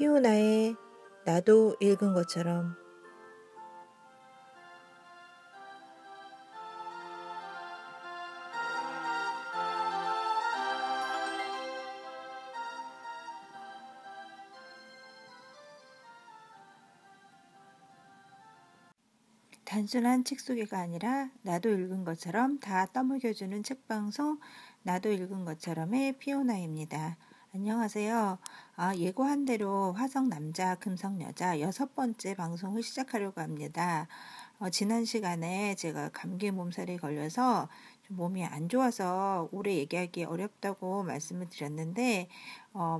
피오나의 나도 읽은 것처럼. 단순한 책 소개가 아니라 나도 읽은 것처럼 다 떠먹여주는 책방송 나도 읽은 것처럼의 피오나입니다. 안녕하세요. 예고한 대로 화성 남자 금성 여자 6번째 방송을 시작하려고 합니다. 지난 시간에 제가 감기 몸살에 걸려서 좀 몸이 안 좋아서 오래 얘기하기 어렵다고 말씀을 드렸는데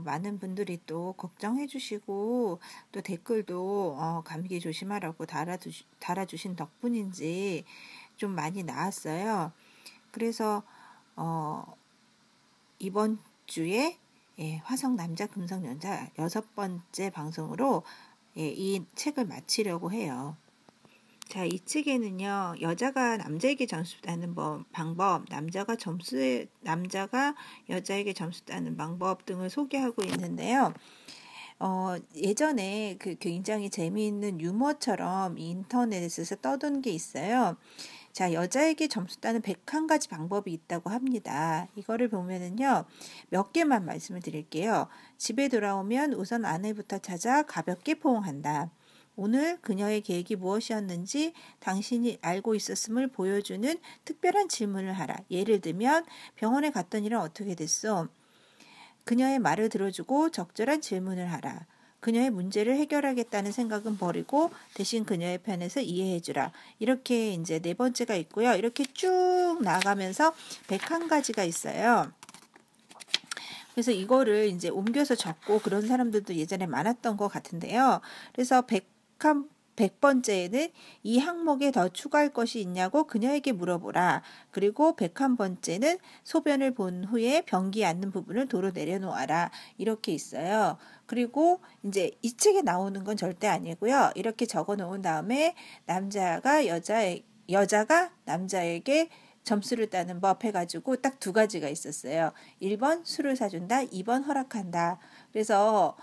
많은 분들이 또 걱정해 주시고 또 댓글도 감기 조심하라고 달아주신 덕분인지 좀 많이 나았어요. 그래서 이번 주에 화성 남자 금성 여자 6번째 방송으로 이 책을 마치려고 해요. 자, 이 책에는요, 여자가 남자에게 점수 따는 방법, 남자가 여자에게 점수 따는 방법 등을 소개하고 있는데요. 예전에 굉장히 재미있는 유머처럼 인터넷에서 떠돈 게 있어요. 자, 여자에게 점수 따는 101가지 방법이 있다고 합니다. 이거를 보면은요, 몇 개만 말씀을 드릴게요. 집에 돌아오면 우선 아내부터 찾아 가볍게 포옹한다. 오늘 그녀의 계획이 무엇이었는지 당신이 알고 있었음을 보여주는 특별한 질문을 하라. 예를 들면 병원에 갔던 일은 어떻게 됐어? 그녀의 말을 들어주고 적절한 질문을 하라. 그녀의 문제를 해결하겠다는 생각은 버리고 대신 그녀의 편에서 이해해주라. 이렇게 이제 4번째가 있고요. 이렇게 쭉 나가면서 101가지가 있어요. 그래서 이거를 이제 옮겨서 적고 그런 사람들도 예전에 많았던 것 같은데요. 그래서 100번째에는 이 항목에 더 추가할 것이 있냐고 그녀에게 물어보라. 그리고 101번째는 소변을 본 후에 변기 앉는 부분을 도로 내려놓아라. 이렇게 있어요. 그리고 이제 이 책에 나오는 건 절대 아니고요. 이렇게 적어 놓은 다음에 여자가 남자에게 점수를 따는 법 해가지고 딱 2가지가 있었어요. 1번 술을 사준다, 2번 허락한다. 그래서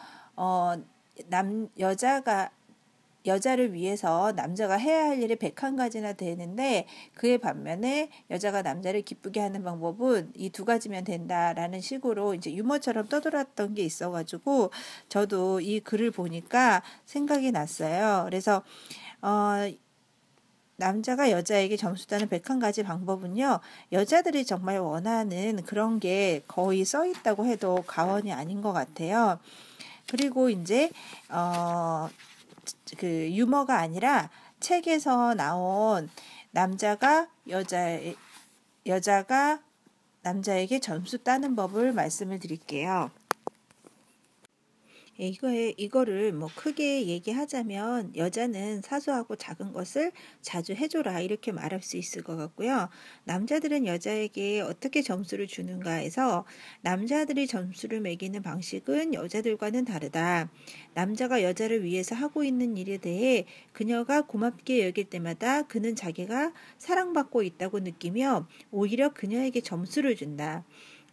여자를 위해서 남자가 해야 할 일이 101가지나 되는데 그에 반면에 여자가 남자를 기쁘게 하는 방법은 이 2가지면 된다라는 식으로 이제 유머처럼 떠돌았던 게 있어가지고 저도 이 글을 보니까 생각이 났어요. 그래서 남자가 여자에게 점수 따는 101가지 방법은요. 여자들이 정말 원하는 그런 게 거의 써 있다고 해도 과언이 아닌 것 같아요. 그리고 이제 유머가 아니라 책에서 나온 여자가 남자에게 점수 따는 법을 말씀을 드릴게요. 이거를 뭐 크게 얘기하자면 여자는 사소하고 작은 것을 자주 해줘라 이렇게 말할 수 있을 것 같고요. 남자들은 여자에게 어떻게 점수를 주는가 해서 남자들이 점수를 매기는 방식은 여자들과는 다르다. 남자가 여자를 위해서 하고 있는 일에 대해 그녀가 고맙게 여길 때마다 그는 자기가 사랑받고 있다고 느끼며 오히려 그녀에게 점수를 준다.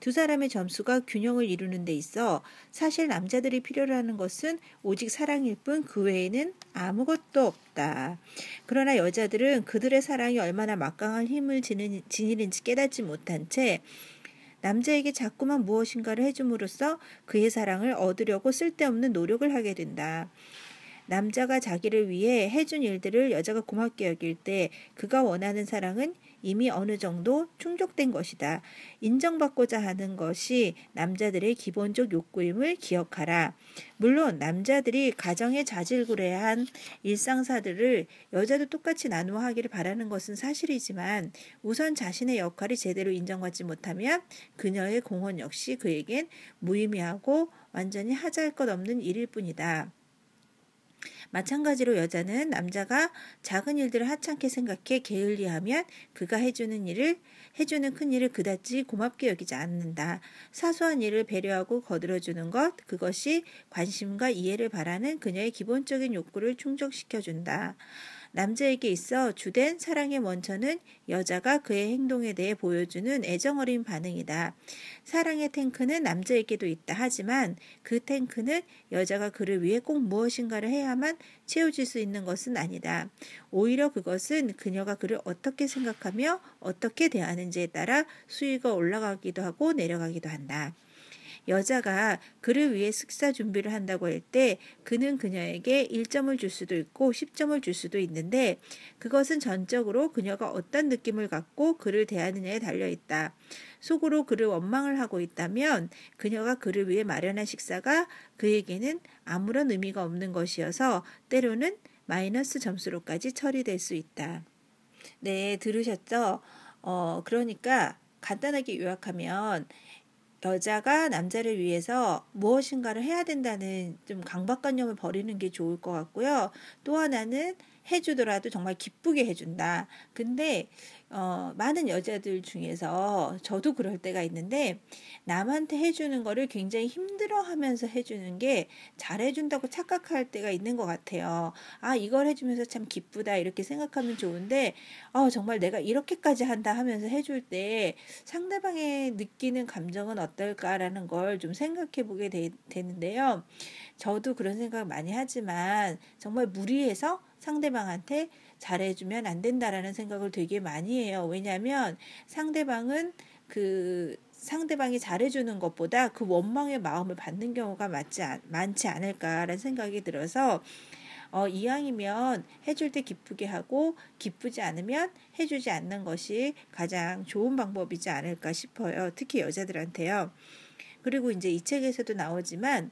2사람의 점수가 균형을 이루는 데 있어 사실 남자들이 필요로 하는 것은 오직 사랑일 뿐 그 외에는 아무것도 없다. 그러나 여자들은 그들의 사랑이 얼마나 막강한 힘을 지니는지 깨닫지 못한 채 남자에게 자꾸만 무엇인가를 해줌으로써 그의 사랑을 얻으려고 쓸데없는 노력을 하게 된다. 남자가 자기를 위해 해준 일들을 여자가 고맙게 여길 때 그가 원하는 사랑은 이미 어느 정도 충족된 것이다. 인정받고자 하는 것이 남자들의 기본적 욕구임을 기억하라. 물론 남자들이 가정에 자질구레한 일상사들을 여자도 똑같이 나누어 하기를 바라는 것은 사실이지만 우선 자신의 역할이 제대로 인정받지 못하면 그녀의 공헌 역시 그에겐 무의미하고 완전히 하자할 것 없는 일일 뿐이다. 마찬가지로 여자는 남자가 작은 일들을 하찮게 생각해 게을리하면 그가 해주는 큰 일을 그다지 고맙게 여기지 않는다. 사소한 일을 배려하고 거들어주는 것, 그것이 관심과 이해를 바라는 그녀의 기본적인 욕구를 충족시켜준다. 남자에게 있어 주된 사랑의 원천은 여자가 그의 행동에 대해 보여주는 애정어린 반응이다. 사랑의 탱크는 남자에게도 있다 하지만 그 탱크는 여자가 그를 위해 꼭 무엇인가를 해야만 채워질 수 있는 것은 아니다. 오히려 그것은 그녀가 그를 어떻게 생각하며 어떻게 대하는지에 따라 수위가 올라가기도 하고 내려가기도 한다. 여자가 그를 위해 식사 준비를 한다고 할 때 그는 그녀에게 1점을 줄 수도 있고 10점을 줄 수도 있는데 그것은 전적으로 그녀가 어떤 느낌을 갖고 그를 대하느냐에 달려 있다. 속으로 그를 원망을 하고 있다면 그녀가 그를 위해 마련한 식사가 그에게는 아무런 의미가 없는 것이어서 때로는 마이너스 점수로까지 처리될 수 있다. 네, 들으셨죠? 그러니까 간단하게 요약하면 여자가 남자를 위해서 무엇인가를 해야 된다는 좀 강박관념을 버리는 게 좋을 것 같고요. 또 하나는 해주더라도 정말 기쁘게 해준다. 근데 많은 여자들 중에서 저도 그럴 때가 있는데 남한테 해주는 거를 굉장히 힘들어하면서 해주는 게 잘해준다고 착각할 때가 있는 것 같아요. 아, 이걸 해주면서 참 기쁘다 이렇게 생각하면 좋은데 정말 내가 이렇게까지 한다 하면서 해줄 때 상대방의 느끼는 감정은 어떨까라는 걸 좀 생각해 보게 되는데요. 저도 그런 생각 많이 하지만 정말 무리해서 상대방한테 잘해주면 안 된다라는 생각을 되게 많이 해요. 왜냐하면 상대방이 잘해주는 것보다 그 원망의 마음을 받는 경우가 많지 않을까라는 생각이 들어서 이왕이면 해줄 때 기쁘게 하고 기쁘지 않으면 해주지 않는 것이 가장 좋은 방법이지 않을까 싶어요. 특히 여자들한테요. 그리고 이제 이 책에서도 나오지만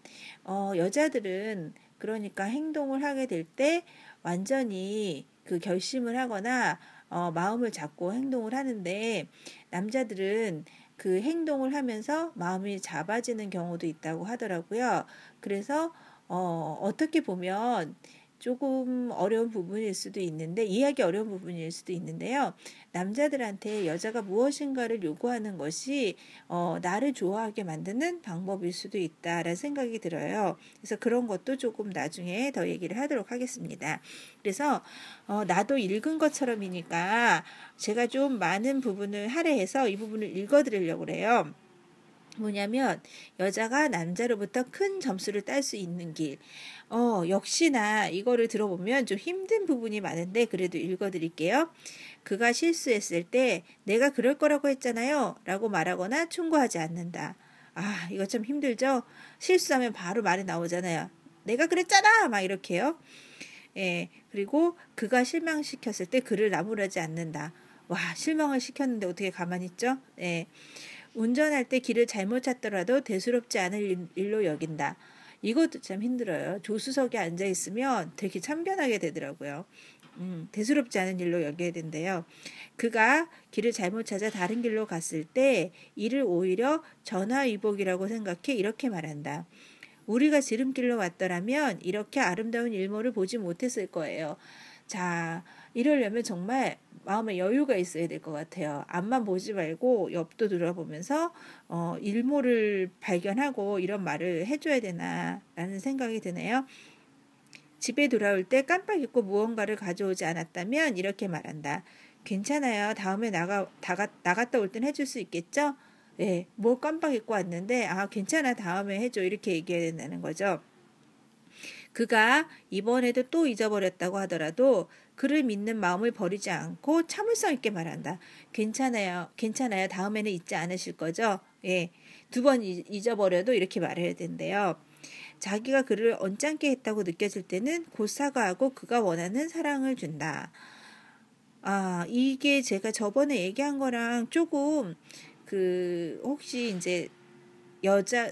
여자들은 그러니까 행동을 하게 될 때 완전히 그 결심을 하거나 마음을 잡고 행동을 하는데 남자들은 그 행동을 하면서 마음이 잡아지는 경우도 있다고 하더라고요. 그래서 어떻게 보면 조금 어려운 부분일 수도 있는데 이해하기 어려운 부분일 수도 있는데요. 남자들한테 여자가 무엇인가를 요구하는 것이 나를 좋아하게 만드는 방법일 수도 있다라는 생각이 들어요. 그래서 그런 것도 조금 나중에 더 얘기를 하도록 하겠습니다. 그래서 나도 읽은 것처럼이니까 제가 좀 많은 부분을 할애해서 이 부분을 읽어드리려고 그래요. 뭐냐면 여자가 남자로부터 큰 점수를 딸 수 있는 길. 역시나 이거를 들어보면 좀 힘든 부분이 많은데 그래도 읽어드릴게요. 그가 실수했을 때 내가 그럴 거라고 했잖아요 라고 말하거나 충고하지 않는다. 아, 이거 참 힘들죠? 실수하면 바로 말이 나오잖아요. 내가 그랬잖아 막 이렇게요. 예, 그리고 그가 실망시켰을 때 그를 나무라지 않는다. 와, 실망을 시켰는데 어떻게 가만히 있죠? 예. 운전할 때 길을 잘못 찾더라도 대수롭지 않을 일로 여긴다. 이것도 참 힘들어요. 조수석에 앉아 있으면 되게 참견하게 되더라고요. 대수롭지 않은 일로 여겨야 된대요. 그가 길을 잘못 찾아 다른 길로 갔을 때 이를 오히려 전화위복이라고 생각해 이렇게 말한다. 우리가 지름길로 왔더라면 이렇게 아름다운 일몰을 보지 못했을 거예요. 자, 이러려면 정말 마음에 여유가 있어야 될 것 같아요. 앞만 보지 말고 옆도 돌아보면서 일몰을 발견하고 이런 말을 해줘야 되나라는 생각이 드네요. 집에 돌아올 때 깜빡 잊고 무언가를 가져오지 않았다면 이렇게 말한다. 괜찮아요. 다음에 나갔다 올 땐 해줄 수 있겠죠? 네, 뭘 깜빡 잊고 왔는데 괜찮아. 다음에 해줘. 이렇게 얘기해야 된다는 거죠. 그가 이번에도 또 잊어버렸다고 하더라도 그를 믿는 마음을 버리지 않고 참을성 있게 말한다. 괜찮아요. 괜찮아요. 다음에는 잊지 않으실 거죠? 예. 2번 잊어버려도 이렇게 말해야 된대요. 자기가 그를 언짢게 했다고 느껴질 때는 곧 사과하고 그가 원하는 사랑을 준다. 이게 제가 저번에 얘기한 거랑 조금 혹시 이제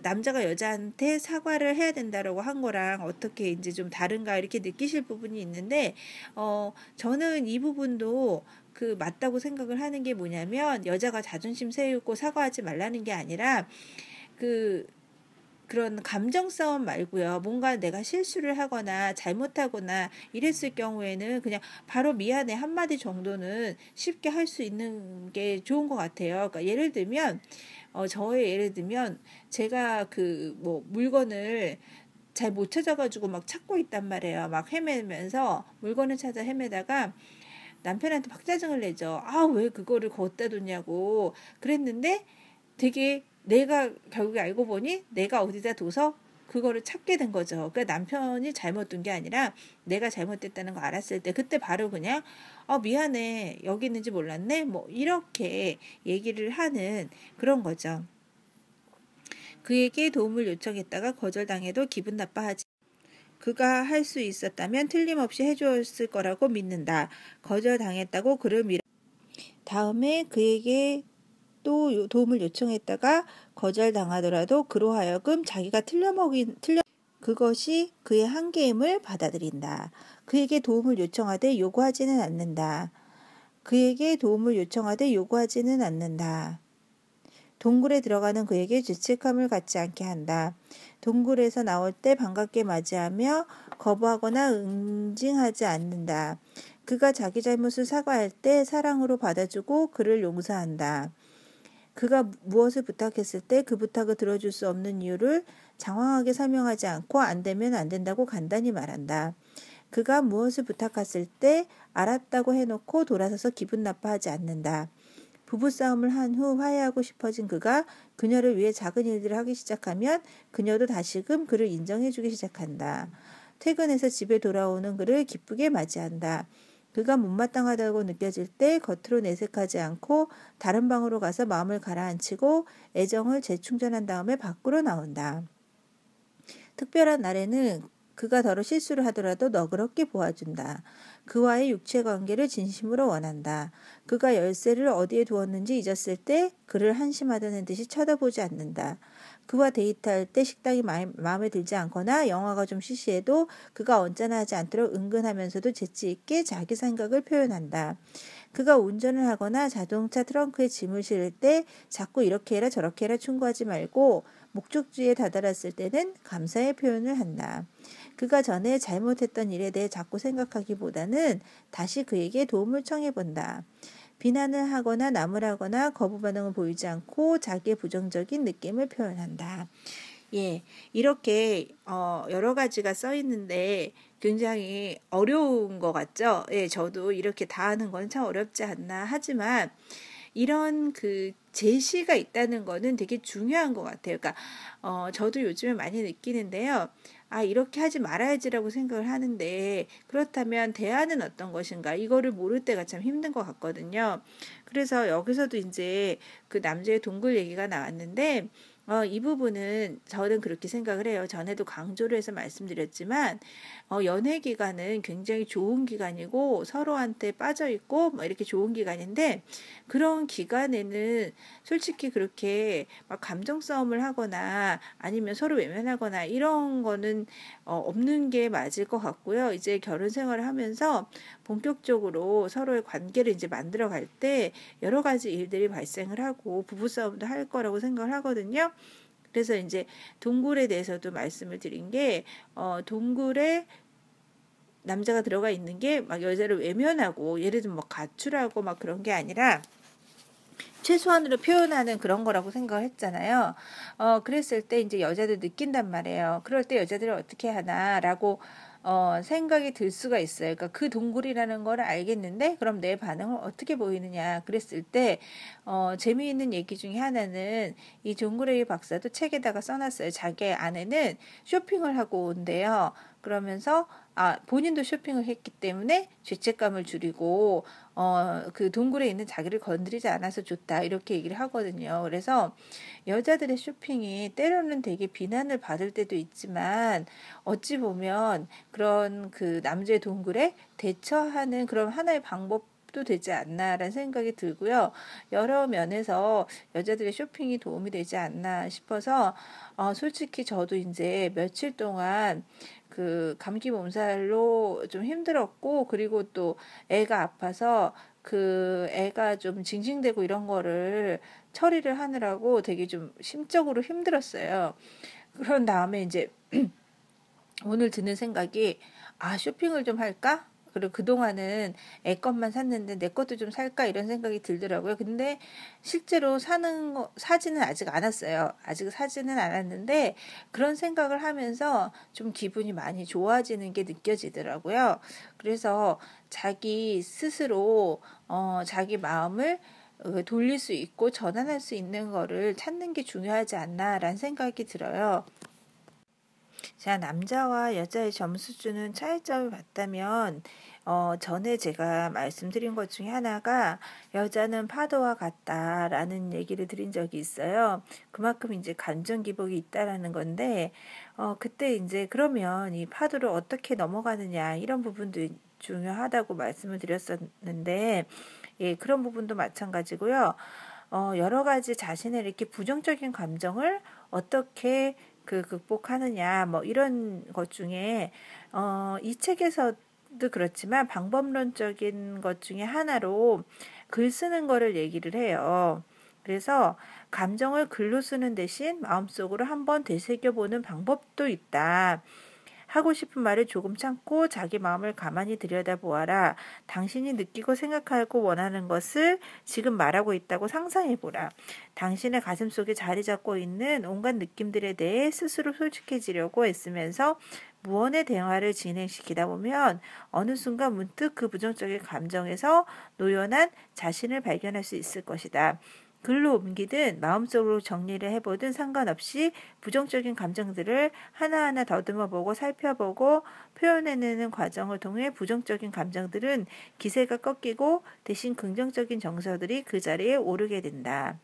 남자가 여자한테 사과를 해야 된다라고 한 거랑 어떻게 이제 좀 다른가 이렇게 느끼실 부분이 있는데, 저는 이 부분도 맞다고 생각을 하는 게 뭐냐면, 여자가 자존심 세우고 사과하지 말라는 게 아니라, 그런 감정 싸움 말고요. 뭔가 내가 실수를 하거나 잘못하거나 이랬을 경우에는 그냥 바로 미안해 한마디 정도는 쉽게 할 수 있는 게 좋은 것 같아요. 그러니까 예를 들면, 제가 물건을 잘 못 찾아가지고 막 찾고 있단 말이에요. 막 헤매면서 물건을 찾아 헤매다가 남편한테 막 짜증을 내죠. 아, 왜 그거를 거기다 뒀냐고. 그랬는데 되게 내가 결국에 알고 보니 내가 어디다 둬서 그거를 찾게 된 거죠. 그러니까 남편이 잘못 둔 게 아니라 내가 잘못됐다는 거 알았을 때 그때 바로 그냥 미안해. 여기 있는지 몰랐네. 뭐 이렇게 얘기를 하는 그런 거죠. 그에게 도움을 요청했다가 거절당해도 기분 나빠하지. 그가 할 수 있었다면 틀림없이 해주었을 거라고 믿는다. 거절당했다고 그를 밀어. 다음에 그에게 또 도움을 요청했다가 거절당하더라도 그로 하여금 자기가 그것이 그의 한계임을 받아들인다. 그에게 도움을 요청하되 요구하지는 않는다. 그에게 도움을 요청하되 요구하지는 않는다. 동굴에 들어가는 그에게 죄책감을 갖지 않게 한다. 동굴에서 나올 때 반갑게 맞이하며 거부하거나 응징하지 않는다. 그가 자기 잘못을 사과할 때 사랑으로 받아주고 그를 용서한다. 그가 무엇을 부탁했을 때 그 부탁을 들어줄 수 없는 이유를 장황하게 설명하지 않고 안 되면 안 된다고 간단히 말한다. 그가 무엇을 부탁했을 때 알았다고 해놓고 돌아서서 기분 나빠하지 않는다. 부부싸움을 한 후 화해하고 싶어진 그가 그녀를 위해 작은 일들을 하기 시작하면 그녀도 다시금 그를 인정해주기 시작한다. 퇴근해서 집에 돌아오는 그를 기쁘게 맞이한다. 그가 못마땅하다고 느껴질 때 겉으로 내색하지 않고 다른 방으로 가서 마음을 가라앉히고 애정을 재충전한 다음에 밖으로 나온다. 특별한 날에는 그가 더러 실수를 하더라도 너그럽게 보아준다. 그와의 육체 관계를 진심으로 원한다. 그가 열쇠를 어디에 두었는지 잊었을 때 그를 한심하다는 듯이 쳐다보지 않는다. 그와 데이트할 때 식당이 마음에 들지 않거나 영화가 좀 시시해도 그가 언짢아 하지 않도록 은근하면서도 재치 있게 자기 생각을 표현한다. 그가 운전을 하거나 자동차 트렁크에 짐을 실을 때 자꾸 이렇게 해라 저렇게 해라 충고하지 말고 목적지에 다다랐을 때는 감사의 표현을 한다. 그가 전에 잘못했던 일에 대해 자꾸 생각하기보다는 다시 그에게 도움을 청해본다. 비난을 하거나 나무라거나 거부 반응을 보이지 않고 자기의 부정적인 느낌을 표현한다. 예, 이렇게 여러 가지가 써 있는데 굉장히 어려운 것 같죠? 예, 저도 이렇게 다 하는 건 참 어렵지 않나 하지만 이런 그 제시가 있다는 거는 되게 중요한 것 같아요. 그러니까 저도 요즘에 많이 느끼는데요. 아, 이렇게 하지 말아야지라고 생각을 하는데 그렇다면 대안은 어떤 것인가? 이거를 모를 때가 참 힘든 것 같거든요. 그래서 여기서도 이제 그 남자의 동굴 얘기가 나왔는데 이 부분은 저는 그렇게 생각을 해요. 전에도 강조를 해서 말씀드렸지만 연애 기간은 굉장히 좋은 기간이고 서로한테 빠져 있고 뭐 이렇게 좋은 기간인데 그런 기간에는 솔직히 그렇게 막 감정 싸움을 하거나 아니면 서로 외면하거나 이런 거는 없는 게 맞을 것 같고요. 이제 결혼 생활을 하면서 본격적으로 서로의 관계를 이제 만들어 갈 때 여러 가지 일들이 발생을 하고 부부싸움도 할 거라고 생각을 하거든요. 그래서 이제 동굴에 대해서도 말씀을 드린 게 동굴에 남자가 들어가 있는 게 막 여자를 외면하고 예를 들면 뭐 가출하고 막 그런 게 아니라 최소한으로 표현하는 그런 거라고 생각을 했잖아요. 그랬을 때 이제 여자들 느낀단 말이에요. 그럴 때 여자들은 어떻게 하나라고 생각이 들 수가 있어요. 그러니까 그 동굴이라는 걸 알겠는데 그럼 내 반응을 어떻게 보이느냐 그랬을 때 재미있는 얘기 중에 하나는 이 존 그레이 박사도 책에다가 써놨어요. 자기 아내는 쇼핑을 하고 온대요. 그러면서 본인도 쇼핑을 했기 때문에 죄책감을 줄이고 그 동굴에 있는 자기를 건드리지 않아서 좋다 이렇게 얘기를 하거든요. 그래서 여자들의 쇼핑이 때로는 되게 비난을 받을 때도 있지만 어찌 보면 그런 그 남자의 동굴에 대처하는 그런 하나의 방법도 되지 않나라는 생각이 들고요. 여러 면에서 여자들의 쇼핑이 도움이 되지 않나 싶어서 솔직히 저도 이제 며칠 동안 그 감기 몸살로 좀 힘들었고 그리고 또 애가 아파서 그 애가 좀 징징대고 이런 거를 처리를 하느라고 되게 좀 심적으로 힘들었어요. 그런 다음에 이제 오늘 드는 생각이 쇼핑을 좀 할까? 그리고 그동안은 애 것만 샀는데 내 것도 좀 살까 이런 생각이 들더라고요. 근데 실제로 사지는 아직 않았어요. 아직 사지는 않았는데 그런 생각을 하면서 좀 기분이 많이 좋아지는 게 느껴지더라고요. 그래서 자기 스스로 자기 마음을 돌릴 수 있고 전환할 수 있는 거를 찾는 게 중요하지 않나라는 생각이 들어요. 자, 남자와 여자의 점수주는 차이점을 봤다면, 전에 제가 말씀드린 것 중에 하나가 여자는 파도와 같다라는 얘기를 드린 적이 있어요. 그만큼 이제 감정 기복이 있다라는 건데, 그때 이제 그러면 이 파도를 어떻게 넘어가느냐, 이런 부분도 중요하다고 말씀을 드렸었는데, 예, 그런 부분도 마찬가지고요. 여러 가지 자신의 이렇게 부정적인 감정을 어떻게 극복하느냐, 뭐 이런 것 중에, 이 책에서도 그렇지만 방법론적인 것 중에 하나로 글 쓰는 거를 얘기를 해요. 그래서 감정을 글로 쓰는 대신 마음속으로 한번 되새겨보는 방법도 있다. 하고 싶은 말을 조금 참고 자기 마음을 가만히 들여다보아라. 당신이 느끼고 생각하고 원하는 것을 지금 말하고 있다고 상상해보라. 당신의 가슴속에 자리 잡고 있는 온갖 느낌들에 대해 스스로 솔직해지려고 애쓰면서 무언의 대화를 진행시키다 보면 어느 순간 문득 그 부정적인 감정에서 노연한 자신을 발견할 수 있을 것이다. 글로 옮기든 마음속으로 정리를 해보든 상관없이 부정적인 감정들을 하나하나 더듬어보고 살펴보고 표현해내는 과정을 통해 부정적인 감정들은 기세가 꺾이고 대신 긍정적인 정서들이 그 자리에 오르게 된다.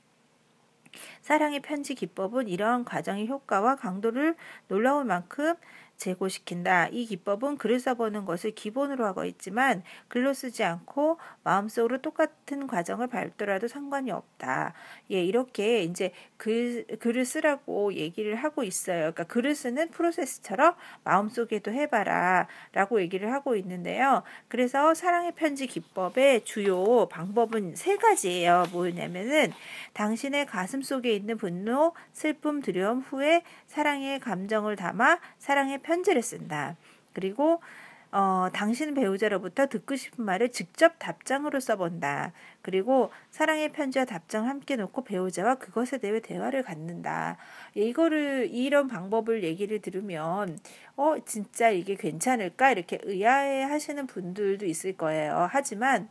사랑의 편지 기법은 이러한 과정의 효과와 강도를 놀라울 만큼 제고시킨다. 이 기법은 글을 써보는 것을 기본으로 하고 있지만 글로 쓰지 않고 마음속으로 똑같은 과정을 밟더라도 상관이 없다. 예, 이렇게 이제 글을 쓰라고 얘기를 하고 있어요. 그러니까 글을 쓰는 프로세스처럼 마음속에도 해봐라 라고 얘기를 하고 있는데요. 그래서 사랑의 편지 기법의 주요 방법은 세 가지예요. 뭐냐면은 당신의 가슴 속에 있는 분노, 슬픔, 두려움, 후회, 사랑의 감정을 담아 사랑의 편지를 쓴다. 그리고 당신 배우자로부터 듣고 싶은 말을 직접 답장으로 써본다. 그리고 사랑의 편지와 답장을 함께 놓고 배우자와 그것에 대해 대화를 갖는다. 이런 방법을 얘기를 들으면, 진짜 이게 괜찮을까? 이렇게 의아해 하시는 분들도 있을 거예요. 하지만,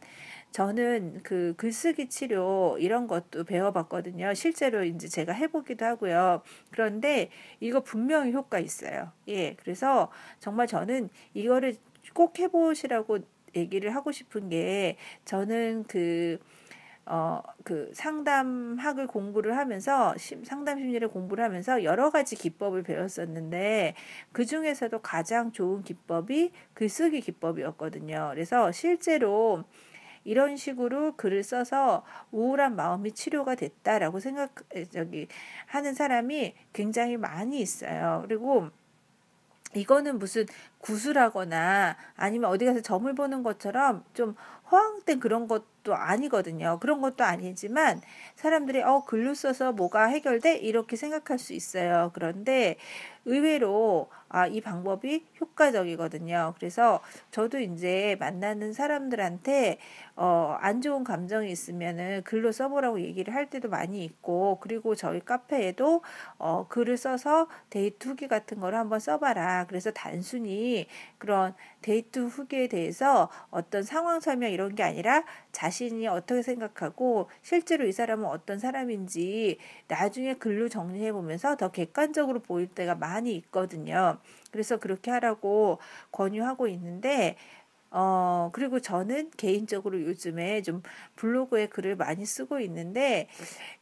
저는 그 글쓰기 치료 이런 것도 배워봤거든요. 실제로 이제 제가 해보기도 하고요. 그런데 이거 분명히 효과 있어요. 예, 그래서 정말 저는 이거를 꼭 해보시라고 얘기를 하고 싶은 게 저는 그 상담학을 공부를 하면서 상담 심리를 공부를 하면서 여러 가지 기법을 배웠었는데 그 중에서도 가장 좋은 기법이 글쓰기 기법이었거든요. 그래서 실제로 이런 식으로 글을 써서 우울한 마음이 치료가 됐다라고 하는 사람이 굉장히 많이 있어요. 그리고 이거는 무슨 구술하거나 아니면 어디 가서 점을 보는 것처럼 좀 허황된 그런 것도 아니거든요. 그런 것도 아니지만 사람들이 글로 써서 뭐가 해결돼? 이렇게 생각할 수 있어요. 그런데 의외로 이 방법이 효과적이거든요. 그래서 저도 이제 만나는 사람들한테 안 좋은 감정이 있으면은 글로 써보라고 얘기를 할 때도 많이 있고, 그리고 저희 카페에도 글을 써서 데이트 후기 같은 거를 한번 써봐라. 그래서 단순히 그런 데이트 후기에 대해서 어떤 상황 설명 이런 게 아니라 자신이 어떻게 생각하고 실제로 이 사람은 어떤 사람인지 나중에 글로 정리해 보면서 더 객관적으로 보일 때가 많이 있거든요. 그래서 그렇게 하라고 권유하고 있는데 그리고 저는 개인적으로 요즘에 좀 블로그에 글을 많이 쓰고 있는데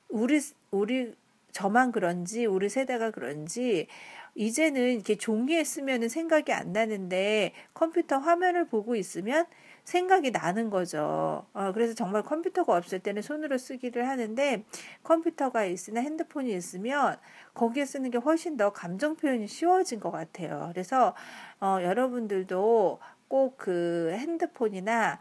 우리 저만 그런지 우리 세대가 그런지 이제는 이렇게 종이에 쓰면은 생각이 안 나는데 컴퓨터 화면을 보고 있으면 생각이 나는 거죠. 그래서 정말 컴퓨터가 없을 때는 손으로 쓰기를 하는데 컴퓨터가 있으나 핸드폰이 있으면 거기에 쓰는 게 훨씬 더 감정 표현이 쉬워진 것 같아요. 그래서 여러분들도 꼭 그 핸드폰이나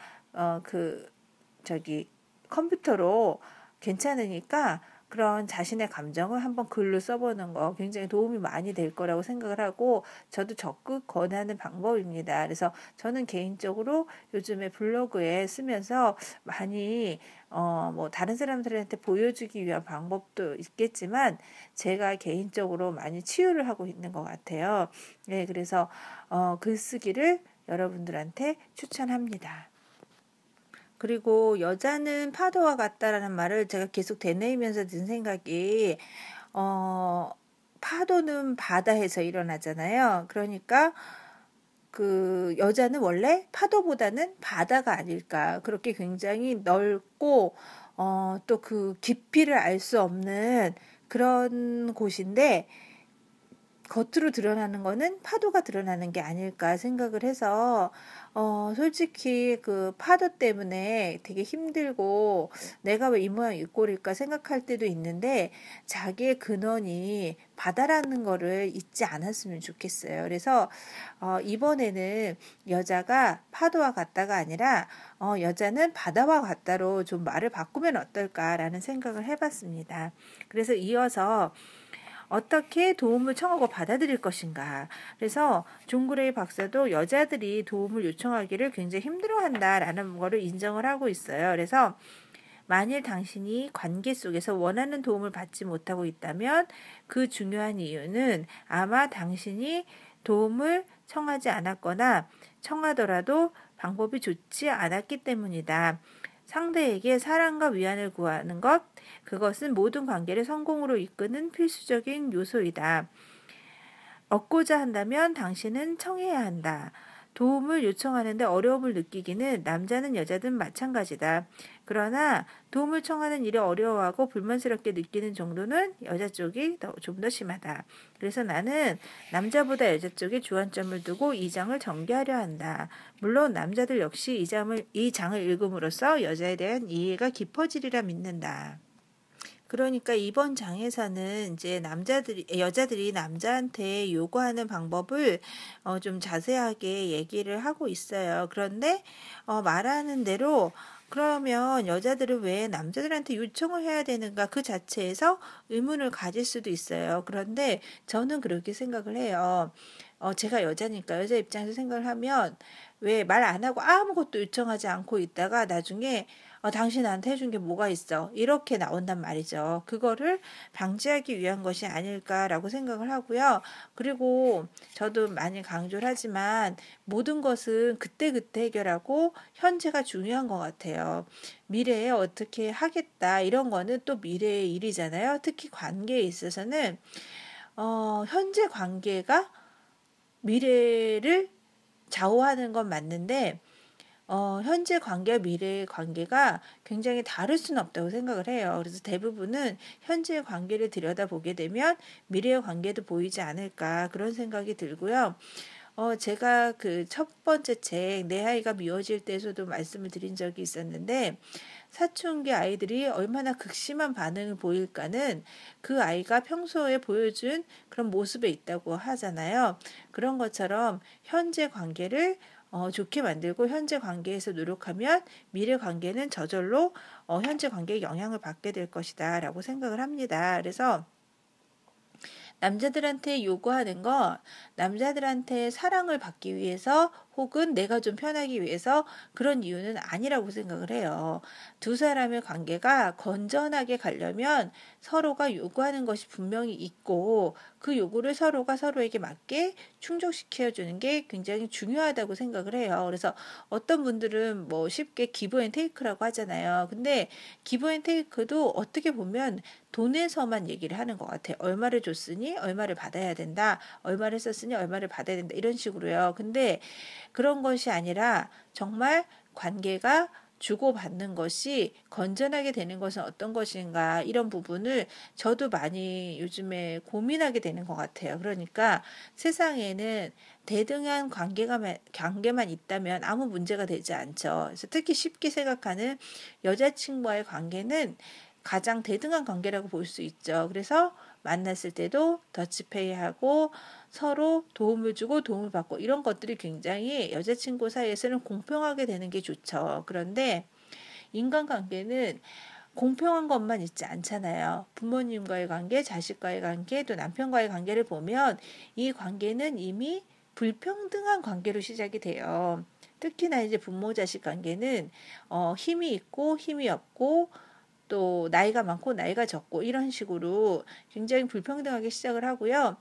컴퓨터로 괜찮으니까 그런 자신의 감정을 한번 글로 써보는 거 굉장히 도움이 많이 될 거라고 생각을 하고 저도 적극 권하는 방법입니다. 그래서 저는 개인적으로 요즘에 블로그에 쓰면서 많이 뭐 다른 사람들한테 보여주기 위한 방법도 있겠지만 제가 개인적으로 많이 치유를 하고 있는 것 같아요. 네, 그래서 글쓰기를 여러분들한테 추천합니다. 그리고 여자는 파도와 같다라는 말을 제가 계속 되뇌이면서 든 생각이 어, 파도는 바다에서 일어나잖아요. 그러니까 그 여자는 원래 파도보다는 바다가 아닐까. 그렇게 굉장히 넓고 또 그 깊이를 알 수 없는 그런 곳인데 겉으로 드러나는 거는 파도가 드러나는 게 아닐까 생각을 해서 솔직히 그 파도 때문에 되게 힘들고 내가 왜 이 모양 이 꼴일까 생각할 때도 있는데 자기의 근원이 바다라는 거를 잊지 않았으면 좋겠어요. 그래서 이번에는 여자가 파도와 같다가 아니라 여자는 바다와 같다로 좀 말을 바꾸면 어떨까라는 생각을 해봤습니다. 그래서 이어서 어떻게 도움을 청하고 받아들일 것인가. 그래서 존 그레이 박사도 여자들이 도움을 요청하기를 굉장히 힘들어한다라는 거를 인정을 하고 있어요. 그래서 만일 당신이 관계 속에서 원하는 도움을 받지 못하고 있다면 그 중요한 이유는 아마 당신이 도움을 청하지 않았거나 청하더라도 방법이 좋지 않았기 때문이다. 상대에게 사랑과 위안을 구하는 것, 그것은 모든 관계를 성공으로 이끄는 필수적인 요소이다. 얻고자 한다면 당신은 청해야 한다. 도움을 요청하는데 어려움을 느끼기는 남자는 여자든 마찬가지다. 그러나 도움을 청하는 일이 어려워하고 불만스럽게 느끼는 정도는 여자 쪽이 좀 더 심하다. 그래서 나는 남자보다 여자 쪽에 주안점을 두고 이 장을 전개하려 한다. 물론 남자들 역시 이 장을 읽음으로써 여자에 대한 이해가 깊어지리라 믿는다. 그러니까 이번 장에서는 이제 여자들이 남자한테 요구하는 방법을 좀 자세하게 얘기를 하고 있어요. 그런데 말하는 대로 그러면 여자들은 왜 남자들한테 요청을 해야 되는가 그 자체에서 의문을 가질 수도 있어요. 그런데 저는 그렇게 생각을 해요. 제가 여자니까 여자 입장에서 생각을 하면 왜 말 안 하고 아무것도 요청하지 않고 있다가 나중에 당신 나한테 해준 게 뭐가 있어? 이렇게 나온단 말이죠. 그거를 방지하기 위한 것이 아닐까라고 생각을 하고요. 그리고 저도 많이 강조를 하지만 모든 것은 그때그때 해결하고 현재가 중요한 것 같아요. 미래에 어떻게 하겠다 이런 거는 또 미래의 일이잖아요. 특히 관계에 있어서는 현재 관계가 미래를 좌우하는 건 맞는데 현재 관계와 미래의 관계가 굉장히 다를 수는 없다고 생각을 해요. 그래서 대부분은 현재의 관계를 들여다보게 되면 미래의 관계도 보이지 않을까 그런 생각이 들고요. 제가 그 첫 번째 책, 내 아이가 미워질 때에서도 말씀을 드린 적이 있었는데, 사춘기 아이들이 얼마나 극심한 반응을 보일까는 그 아이가 평소에 보여준 그런 모습에 있다고 하잖아요. 그런 것처럼 현재 관계를 좋게 만들고 현재 관계에서 노력하면 미래 관계는 저절로 현재 관계에 영향을 받게 될 것이다 라고 생각을 합니다. 그래서 남자들한테 요구하는 건 남자들한테 사랑을 받기 위해서 혹은 내가 좀 편하기 위해서 그런 이유는 아니라고 생각을 해요. 두 사람의 관계가 건전하게 가려면 서로가 요구하는 것이 분명히 있고 그 요구를 서로가 서로에게 맞게 충족시켜 주는 게 굉장히 중요하다고 생각을 해요. 그래서 어떤 분들은 뭐 쉽게 기브 앤 테이크라고 하잖아요. 근데 기브 앤 테이크도 어떻게 보면 돈에서만 얘기를 하는 것 같아요. 얼마를 줬으니 얼마를 받아야 된다. 얼마를 썼으니 얼마를 받아야 된다. 이런 식으로요. 근데 그런 것이 아니라 정말 관계가 주고받는 것이 건전하게 되는 것은 어떤 것인가 이런 부분을 저도 많이 요즘에 고민하게 되는 것 같아요. 그러니까 세상에는 대등한 관계만 있다면 아무 문제가 되지 않죠. 그래서 특히 쉽게 생각하는 여자친구와의 관계는 가장 대등한 관계라고 볼 수 있죠. 그래서 만났을 때도 더치페이하고 서로 도움을 주고 도움을 받고 이런 것들이 굉장히 여자친구 사이에서는 공평하게 되는 게 좋죠. 그런데 인간관계는 공평한 것만 있지 않잖아요. 부모님과의 관계, 자식과의 관계, 또 남편과의 관계를 보면 이 관계는 이미 불평등한 관계로 시작이 돼요. 특히나 이제 부모 자식 관계는 힘이 있고 힘이 없고 또 나이가 많고 나이가 적고 이런 식으로 굉장히 불평등하게 시작을 하고요.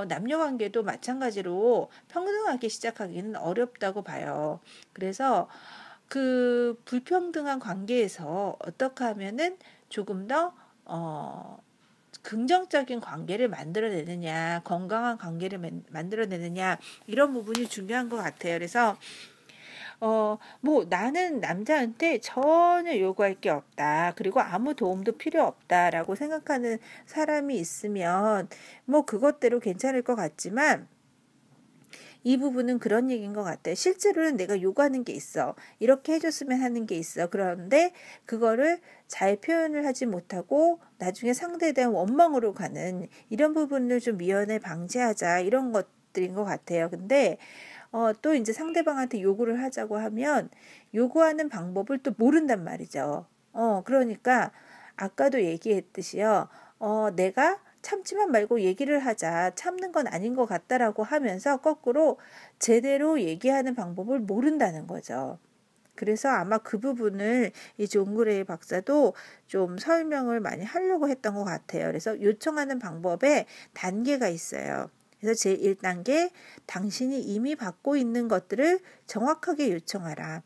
남녀 관계도 마찬가지로 평등하게 시작하기는 어렵다고 봐요. 그래서 그 불평등한 관계에서 어떻게 하면은 조금 더 긍정적인 관계를 만들어내느냐, 건강한 관계를 만들어내느냐, 이런 부분이 중요한 것 같아요. 그래서 뭐 나는 남자한테 전혀 요구할 게 없다. 그리고 아무 도움도 필요 없다라고 생각하는 사람이 있으면 뭐 그것대로 괜찮을 것 같지만 이 부분은 그런 얘기인 것 같아. 실제로는 내가 요구하는 게 있어. 이렇게 해줬으면 하는 게 있어. 그런데 그거를 잘 표현을 하지 못하고 나중에 상대에 대한 원망으로 가는 이런 부분을 좀 미연에 방지하자. 이런 것들인 것 같아요. 근데 또 이제 상대방한테 요구를 하자고 하면 요구하는 방법을 또 모른단 말이죠. 그러니까 아까도 얘기했듯이요. 내가 참지만 말고 얘기를 하자. 참는 건 아닌 것 같다라고 하면서 거꾸로 제대로 얘기하는 방법을 모른다는 거죠. 그래서 아마 그 부분을 이 존 그레이 박사도 좀 설명을 많이 하려고 했던 것 같아요. 그래서 요청하는 방법에 단계가 있어요. 그래서 제1단계, 당신이 이미 받고 있는 것들을 정확하게 요청하라.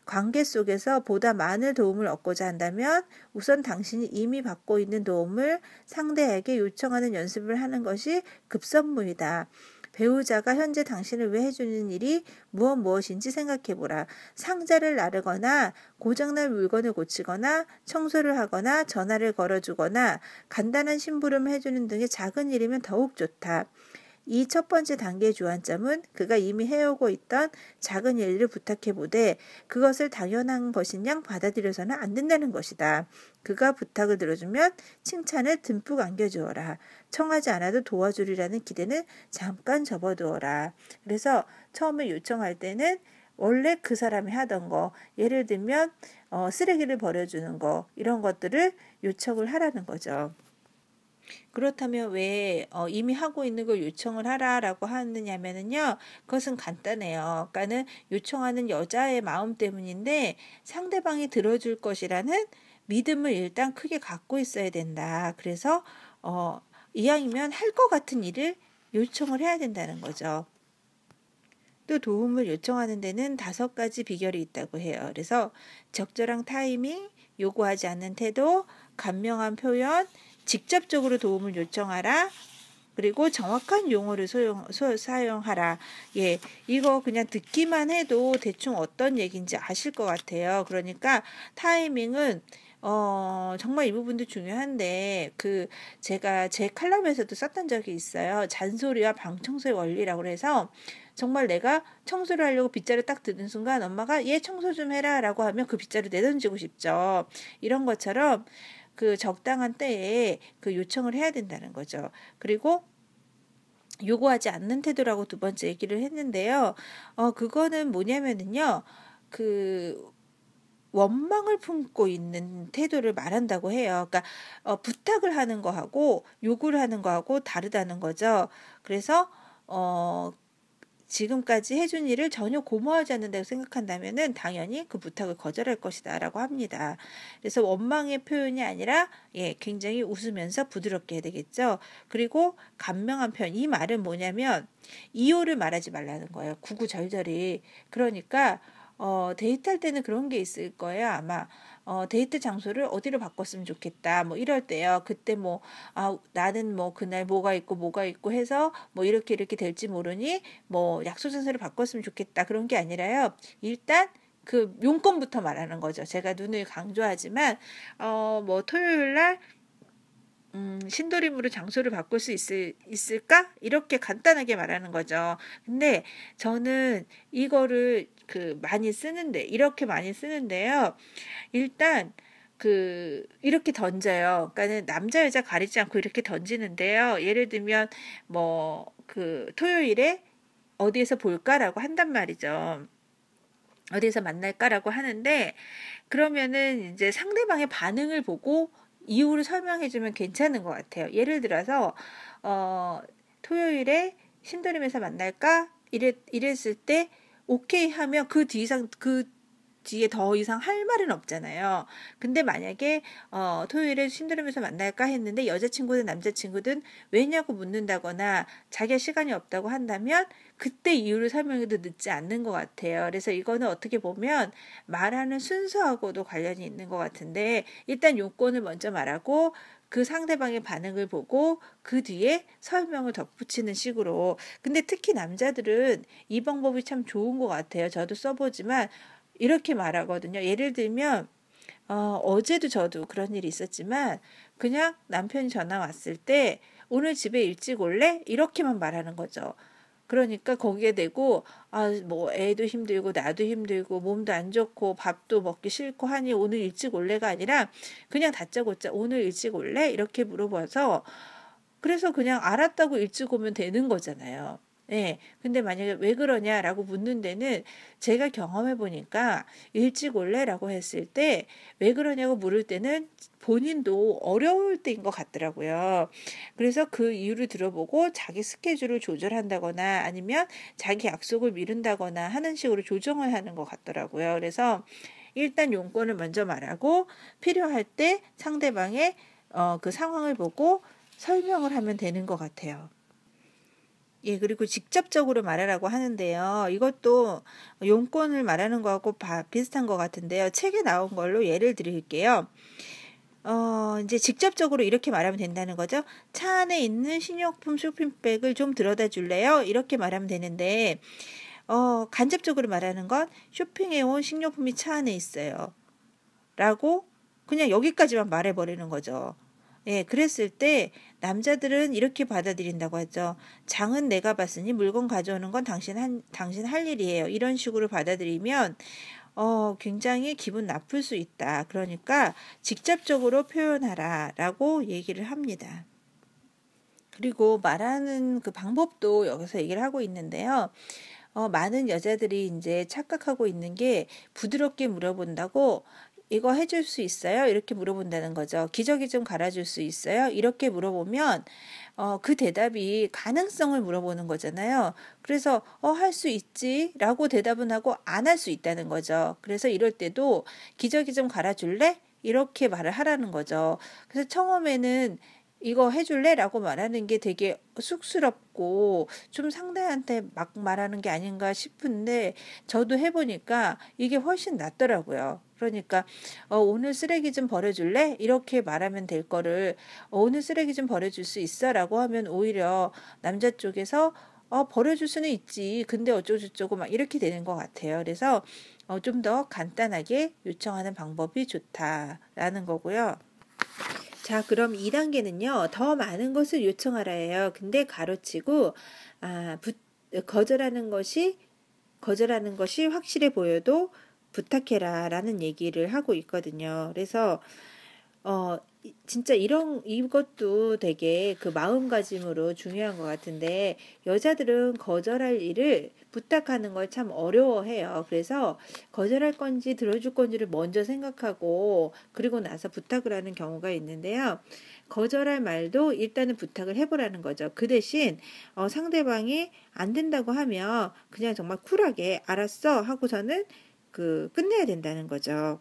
관계 속에서 보다 많은 도움을 얻고자 한다면 우선 당신이 이미 받고 있는 도움을 상대에게 요청하는 연습을 하는 것이 급선무이다. 배우자가 현재 당신을 위해 해주는 일이 무엇인지 생각해보라. 상자를 나르거나 고장난 물건을 고치거나 청소를 하거나 전화를 걸어주거나 간단한 심부름을 해주는 등의 작은 일이면 더욱 좋다. 이 첫 번째 단계의 주안점은 그가 이미 해오고 있던 작은 일을 부탁해보되 그것을 당연한 것인 양 받아들여서는 안 된다는 것이다. 그가 부탁을 들어주면 칭찬을 듬뿍 안겨주어라. 청하지 않아도 도와주리라는 기대는 잠깐 접어두어라. 그래서 처음에 요청할 때는 원래 그 사람이 하던 거, 예를 들면 쓰레기를 버려주는 거, 이런 것들을 요청을 하라는 거죠. 그렇다면 왜 이미 하고 있는 걸 요청을 하라라고 하느냐면은요. 그것은 간단해요. 그러니까는 요청하는 여자의 마음 때문인데 상대방이 들어줄 것이라는 믿음을 일단 크게 갖고 있어야 된다. 그래서 이왕이면 할 것 같은 일을 요청을 해야 된다는 거죠. 또 도움을 요청하는 데는 5가지 비결이 있다고 해요. 그래서 적절한 타이밍, 요구하지 않는 태도, 간명한 표현, 직접적으로 도움을 요청하라. 그리고 정확한 용어를 사용하라. 예, 이거 그냥 듣기만 해도 대충 어떤 얘기인지 아실 것 같아요. 그러니까 타이밍은 정말 이 부분도 중요한데 제가 제 칼럼에서도 썼던 적이 있어요. 잔소리와 방청소의 원리라고 해서 정말 내가 청소를 하려고 빗자루 딱 드는 순간 엄마가 얘 청소 좀 해라 라고 하면 그 빗자루 내던지고 싶죠. 이런 것처럼 그 적당한 때에 그 요청을 해야 된다는 거죠. 그리고 요구하지 않는 태도라고 2번째 얘기를 했는데요. 그거는 뭐냐면은요. 원망을 품고 있는 태도를 말한다고 해요. 그러니까 부탁을 하는 거하고 요구를 하는 거하고 다르다는 거죠. 그래서 지금까지 해준 일을 전혀 고마워하지 않는다고 생각한다면은 당연히 그 부탁을 거절할 것이다라고 합니다. 그래서 원망의 표현이 아니라 굉장히 웃으면서 부드럽게 해야 되겠죠. 그리고 간명한 표현, 이 말은 뭐냐면 이유를 말하지 말라는 거예요. 구구절절히. 그러니까 데이트할 때는 그런 게 있을 거예요. 아마 데이트 장소를 어디로 바꿨으면 좋겠다. 뭐 이럴 때요. 그때 나는 그날 뭐가 있고 해서 이렇게 될지 모르니 약속 장소를 바꿨으면 좋겠다. 그런 게 아니라요. 일단 그 용건부터 말하는 거죠. 제가 눈을 강조하지만 토요일 날 신도림으로 장소를 바꿀 수 있을까? 이렇게 간단하게 말하는 거죠. 근데 저는 이거를 이렇게 많이 쓰는데요. 일단 이렇게 던져요. 그러니까는 남자 여자 가리지 않고 이렇게 던지는데요. 예를 들면 토요일에 어디에서 볼까라고 한단 말이죠. 어디서 만날까라고 하는데 그러면은 이제 상대방의 반응을 보고 이유를 설명해 주면 괜찮은 것 같아요. 예를 들어서 어 토요일에 신도림에서 만날까? 이랬을 때 오케이 하면 그 뒤에 더 이상 할 말은 없잖아요. 근데 만약에 토요일에 신도림에서 만날까 했는데 여자친구든 남자친구든 왜냐고 묻는다거나 자기가 시간이 없다고 한다면 그때 이유를 설명해도 늦지 않는 것 같아요. 그래서 이거는 어떻게 보면 말하는 순서하고도 관련이 있는 것 같은데 일단 요건을 먼저 말하고 그 상대방의 반응을 보고 그 뒤에 설명을 덧붙이는 식으로. 근데 특히 남자들은 이 방법이 참 좋은 것 같아요. 저도 써보지만 이렇게 말하거든요. 예를 들면 어제도 저도 그런 일이 있었지만 그냥 남편이 전화 왔을 때 오늘 집에 일찍 올래? 이렇게만 말하는 거죠. 그러니까 거기에 대고 뭐 애도 힘들고 나도 힘들고 몸도 안 좋고 밥도 먹기 싫고 하니 오늘 일찍 올래가 아니라 그냥 다짜고짜 오늘 일찍 올래? 이렇게 물어봐서 그래서 그냥 알았다고 일찍 오면 되는 거잖아요. 예. 근데 만약에 왜 그러냐라고 묻는 데는 제가 경험해 보니까 일찍 올래라고 했을 때 왜 그러냐고 물을 때는 본인도 어려울 때인 것 같더라고요. 그래서 그 이유를 들어보고 자기 스케줄을 조절한다거나 아니면 자기 약속을 미룬다거나 하는 식으로 조정을 하는 것 같더라고요. 그래서 일단 용건을 먼저 말하고 필요할 때 상대방의 그 상황을 보고 설명을 하면 되는 것 같아요. 예, 그리고 직접적으로 말하라고 하는데요. 이것도 용건을 말하는 거하고 비슷한 것 같은데요. 책에 나온 걸로 예를 드릴게요. 이제 직접적으로 이렇게 말하면 된다는 거죠. 차 안에 있는 식료품 쇼핑백을 좀 들여다 줄래요? 이렇게 말하면 되는데, 간접적으로 말하는 건 쇼핑해온 식료품이 차 안에 있어요. 라고 그냥 여기까지만 말해버리는 거죠. 예, 그랬을 때 남자들은 이렇게 받아들인다고 하죠. 장은 내가 봤으니 물건 가져오는 건 당신 할 일이에요. 이런 식으로 받아들이면 굉장히 기분 나쁠 수 있다. 그러니까 직접적으로 표현하라라고 얘기를 합니다. 그리고 말하는 그 방법도 여기서 얘기를 하고 있는데요. 많은 여자들이 이제 착각하고 있는 게 부드럽게 물어본다고 이거 해줄 수 있어요? 이렇게 물어본다는 거죠. 기저귀 좀 갈아줄 수 있어요? 이렇게 물어보면 그 대답이 가능성을 물어보는 거잖아요. 그래서 할 수 있지 라고 대답은 하고 안 할 수 있다는 거죠. 그래서 이럴 때도 기저귀 좀 갈아줄래? 이렇게 말을 하라는 거죠. 그래서 처음에는 이거 해줄래? 라고 말하는 게 되게 쑥스럽고 좀 상대한테 막 말하는 게 아닌가 싶은데 저도 해보니까 이게 훨씬 낫더라고요. 그러니까 오늘 쓰레기 좀 버려줄래? 이렇게 말하면 될 거를 오늘 쓰레기 좀 버려줄 수 있어? 라고 하면 오히려 남자 쪽에서 버려줄 수는 있지. 근데 어쩌고저쩌고 막 이렇게 되는 것 같아요. 그래서 좀 더 간단하게 요청하는 방법이 좋다라는 거고요. 자, 그럼 2단계는요, 더 많은 것을 요청하라예요. 근데 가로치고, 아, 거절하는 것이 확실해 보여도 부탁해라 라는 얘기를 하고 있거든요. 그래서 진짜 이것도 되게 그 마음가짐으로 중요한 것 같은데, 여자들은 거절할 일을 부탁하는 걸 참 어려워해요. 그래서 거절할 건지 들어줄 건지를 먼저 생각하고, 그리고 나서 부탁을 하는 경우가 있는데요. 거절할 말도 일단은 부탁을 해보라는 거죠. 그 대신, 상대방이 안 된다고 하면 그냥 정말 쿨하게 알았어 하고서는 끝내야 된다는 거죠.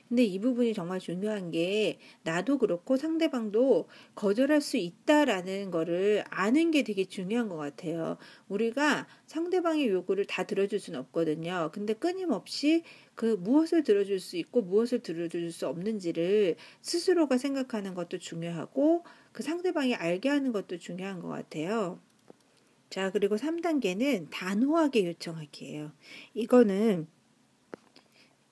근데 이 부분이 정말 중요한 게 나도 그렇고 상대방도 거절할 수 있다라는 거를 아는 게 되게 중요한 것 같아요. 우리가 상대방의 요구를 다 들어줄 수는 없거든요. 근데 끊임없이 그 무엇을 들어줄 수 있고 무엇을 들어줄 수 없는지를 스스로가 생각하는 것도 중요하고 그 상대방이 알게 하는 것도 중요한 것 같아요. 자, 그리고 3단계는 단호하게 요청하기예요. 이거는